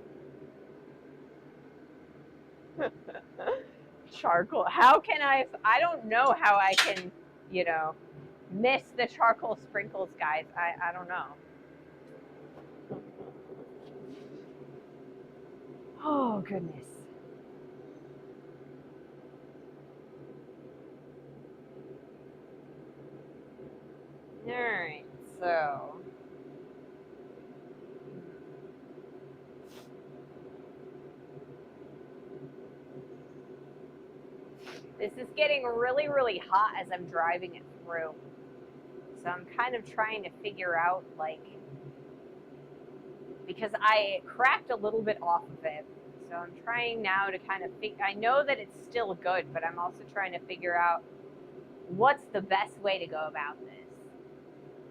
Charcoal. How can I don't know how I can, miss the charcoal sprinkles, guys. I don't know. Oh, goodness. All right, so this is getting really, really hot as I'm driving it through. So I'm kind of trying to figure out, because I cracked a little bit off of it. So I'm trying now to kind of I know that it's still good, but I'm also trying to figure out what's the best way to go about this.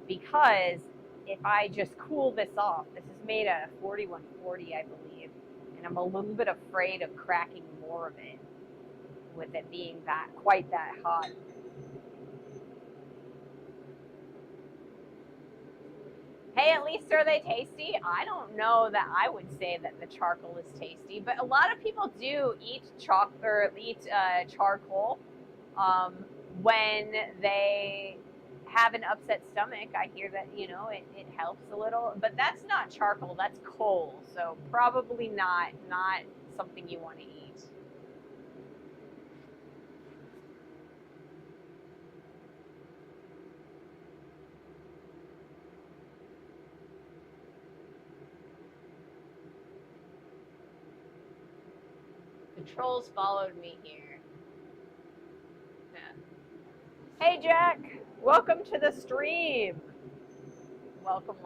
Because if I just cool this off, this is made out of 4140, I believe, and I'm a little bit afraid of cracking more of it with it being quite that hot. Hey, at least are they tasty? I don't know that I would say that the charcoal is tasty, but a lot of people do eat charcoal when they have an upset stomach. I hear that, it helps a little, but that's not charcoal, that's coal. So probably not something you want to eat. The trolls followed me here. Yeah. Hey, Jack. Welcome to the stream. Welcome.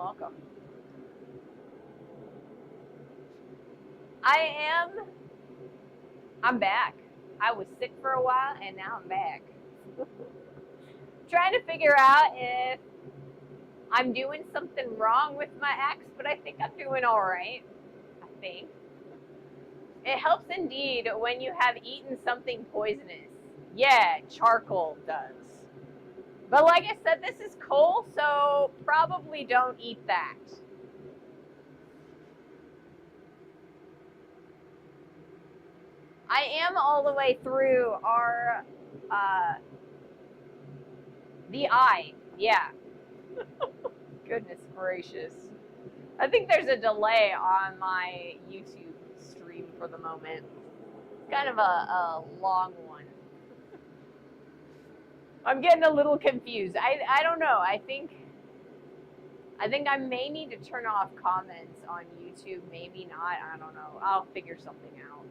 I'm back. I was sick for a while and now I'm back. Trying to figure out if I'm doing something wrong with my axe, but I think I'm doing all right. I think. It helps indeed when you have eaten something poisonous. Yeah, charcoal does. But like I said, this is coal, so probably don't eat that. I am all the way through the eye. Yeah. Goodness gracious. I think there's a delay on my YouTube stream for the moment. It's kind of a long one. I'm getting a little confused. I don't know. I think I may need to turn off comments on YouTube. Maybe not. I don't know. I'll figure something out.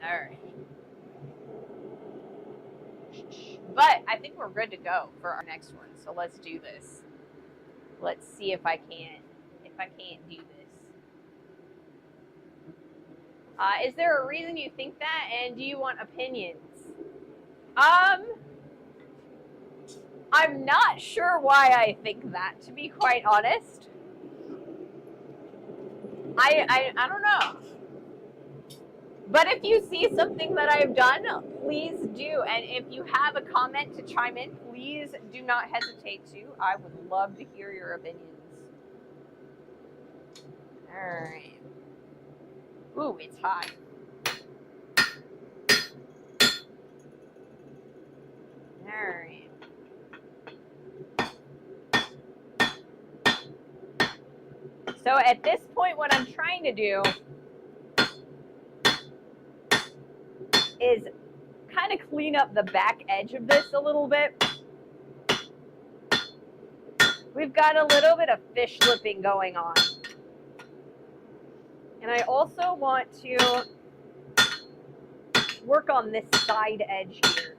All right. But I think we're good to go for our next one. So let's do this. Let's see if I can't do this. Is there a reason you think that, and do you want opinions? I'm not sure why I think that, to be quite honest. I don't know. But if you see something that I've done, please do. And if you have a comment to chime in, please do not hesitate to. I would love to hear your opinions. All right. Ooh, it's hot. All right. So at this point, what I'm trying to do is kind of clean up the back edge of this a little bit. We've got a little bit of fish lipping going on. And I also want to work on this side edge here.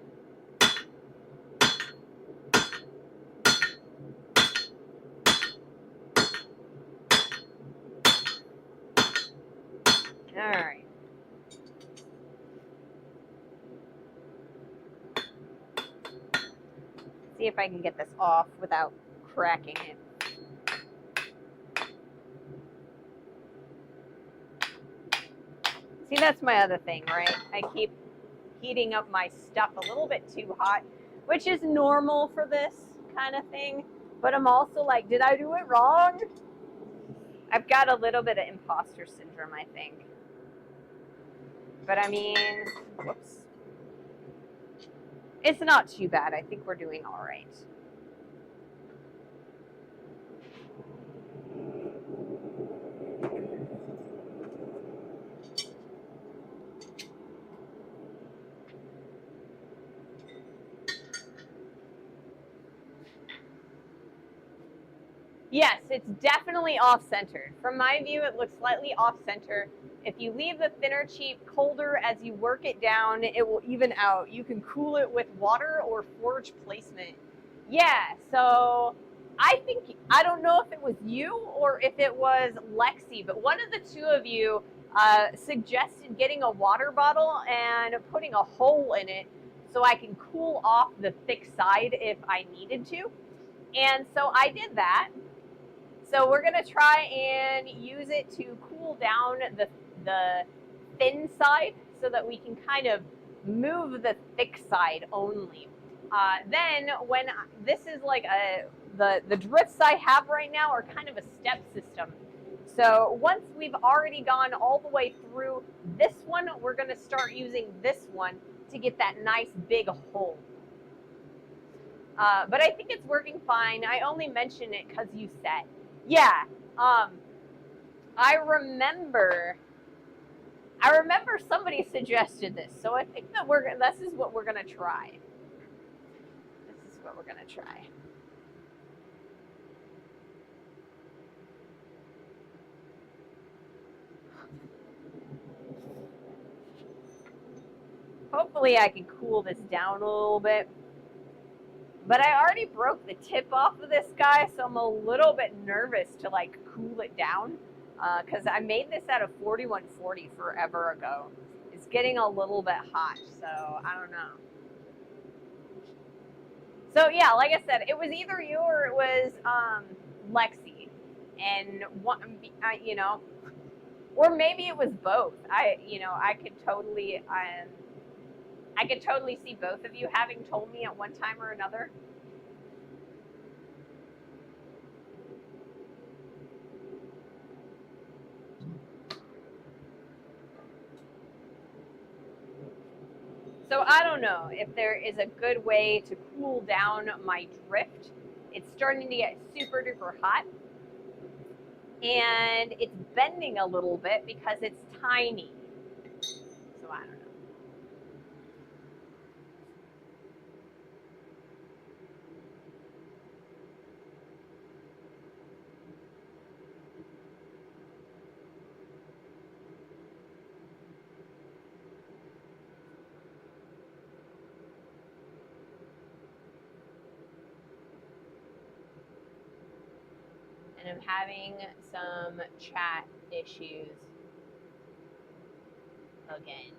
All right. See if I can get this off without cracking it. See, that's my other thing, right? I keep heating up my stuff a little bit too hot, which is normal for this kind of thing. But I'm also like, did I do it wrong? I've got a little bit of imposter syndrome, I think. But I mean, whoops. It's not too bad. I think we're doing all right. Yes, it's definitely off-centered. From my view, it looks slightly off-center. If you leave the thinner sheet colder as you work it down, it will even out. You can cool it with water or forge placement. Yeah, so I think, I don't know if it was you or if it was Lexi, but one of the two of you suggested getting a water bottle and putting a hole in it so I can cool off the thick side if I needed to. And so I did that. So we're gonna try and use it to cool down the thin side so that we can kind of move the thick side only. Then when this is like the drifts I have right now are kind of a step system. So once we've already gone all the way through this one, we're gonna start using this one to get that nice big hole. But I think it's working fine. I only mention it because you said. Yeah, I remember somebody suggested this, so I think that this is what we're gonna try. This is what we're gonna try. Hopefully I can cool this down a little bit. But I already broke the tip off of this guy, so I'm a little bit nervous to like cool it down because I made this out of 4140 forever ago. It's getting a little bit hot, so I don't know. So yeah, like I said, it was either you or it was Lexi, and you know, or maybe it was both. I could totally see both of you having told me at one time or another. So I don't know if there is a good way to cool down my drift. It's starting to get super duper hot. And it's bending a little bit because it's tiny. So I don't know. And I'm having some chat issues. again.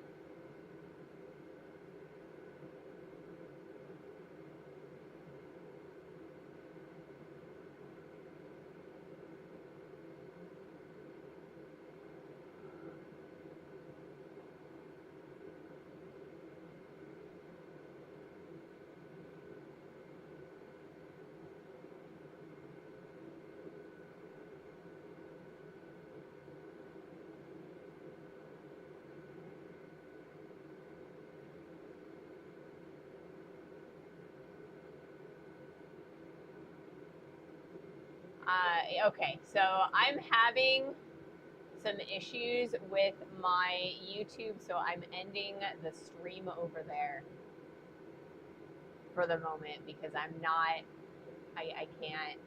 Okay, so I'm having some issues with my YouTube, so I'm ending the stream over there for the moment because I can't